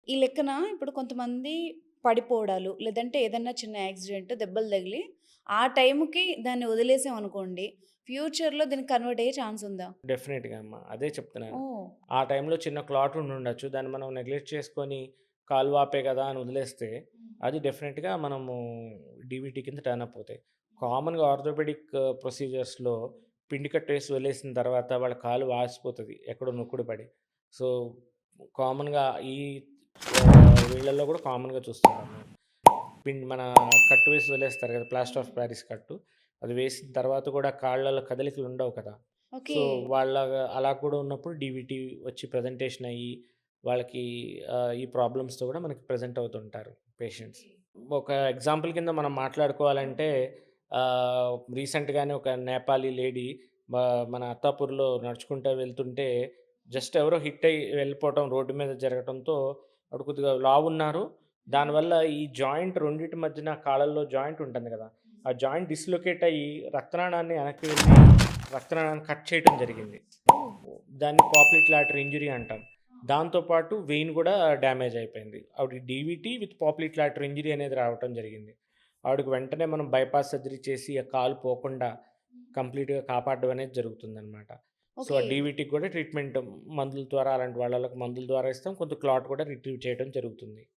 ఈ లెక్కన ఇప్పుడు కొంతమంది పడిపోవడాలు, లేదంటే ఏదన్నా చిన్న యాక్సిడెంట్, దెబ్బలు తగిలి ఆ టైంకి దాన్ని వదిలేసామనుకోండి, ఫ్యూచర్‌లో దీనికి కన్వర్ట్ అయ్యే ఛాన్స్ ఉందా? డెఫినెట్‌గా అమ్మ. అదే చెప్తున్నాను. ఓహ్! ఆ టైంలో చిన్న క్లాట్ ఉండుండొచ్చు. దాన్ని మనం నెగ్లెక్ట్ చేసుకొని కాలు వాపే కదా అని వదిలేస్తే, అది డెఫినెట్‌గా మనము డీవీటీ కింద టర్న్ అప్ అవుతాయి. కామన్‌గా ఆర్థోపెడిక్ ప్రొసీజర్స్‌లో పిండి కట్టేసి వదిలేసిన తర్వాత వాళ్ళ కాలు వాసిపోతది. ఎక్కడో నొక్కుడు పడి. సో, కామన్‌గా ఈ వీళ్ళలో కూడా కామన్‌గా చూస్తుంటాం మేము. మన కట్టు వేసి వదిలేస్తారు కదా! ప్లాస్టర్ ఆఫ్ పారిస్ కట్టు. అది వేసిన తర్వాత కూడా కాళ్ళలో కదలికలు ఉండవు కదా! ఓకే. సో, అలా కూడా ఉన్నప్పుడు డీవీటీ వచ్చి ప్రెజెంటేషన్ అయ్యి, వాళ్ళకి ఈ ప్రాబ్లమ్స్‌తో కూడా మనకి ప్రెజెంట్ అవుతుంటారు పేషెంట్స్. ఒక ఎగ్జాంపుల్ కింద మనం మాట్లాడుకోవాలంటే రీసెంట్‌గానే ఒక నేపాలీ లేడీ మన అత్తాపూర్‌లో నడుచుకుంటా వెళ్తుంటే జస్ట్ ఎవరో హిట్ అయ్యి వెళ్ళిపోవటం రోడ్డు మీద జరగటంతో ఆవిడ కొద్దిగా లావున్నారు. దానివల్ల ఈ జాయింట్ రెండిటి మధ్యన కాళ్ళలో జాయింట్ ఉంటుంది గదా! ఆ జాయింట్ డిస్‌లొకేట్ అయ్యి రక్తనాళాన్ని వెనక్కి వెళ్ళి రక్తనాళాన్ని కట్ చేయటం జరిగింది. ఓహ్! దాన్ని పాప్లిక్ లాటరీ ఇంజ్యూరీ అంటాం. దాంతో పాటు వెయిన్ గూడా డ్యామేజ్ అయిపోయింది. ఆవిడకి డీవీటీ విత్ పాప్లిక్ లాటరీ ఇంజ్యూరీ అనేది రావటం జరిగింది. ఆవిడకి వెంటనే మనం బైపాస్ సర్జరీ చేసి ఆ కాలు పోకుండా కంప్లీట్‌గా కాపాడడం అనేది జరుగుతుందనమాట. సో, ఆ ఓకే. డీవీటీకి కూడా ట్రీట్మెంట్ మందుల ద్వారా అలాంటి వాళ్ళకి మందుల ద్వారా ఇస్తాం. కొంత క్లాట్ కూడా రిట్రీవ్ చేయడం జరుగుతుంది.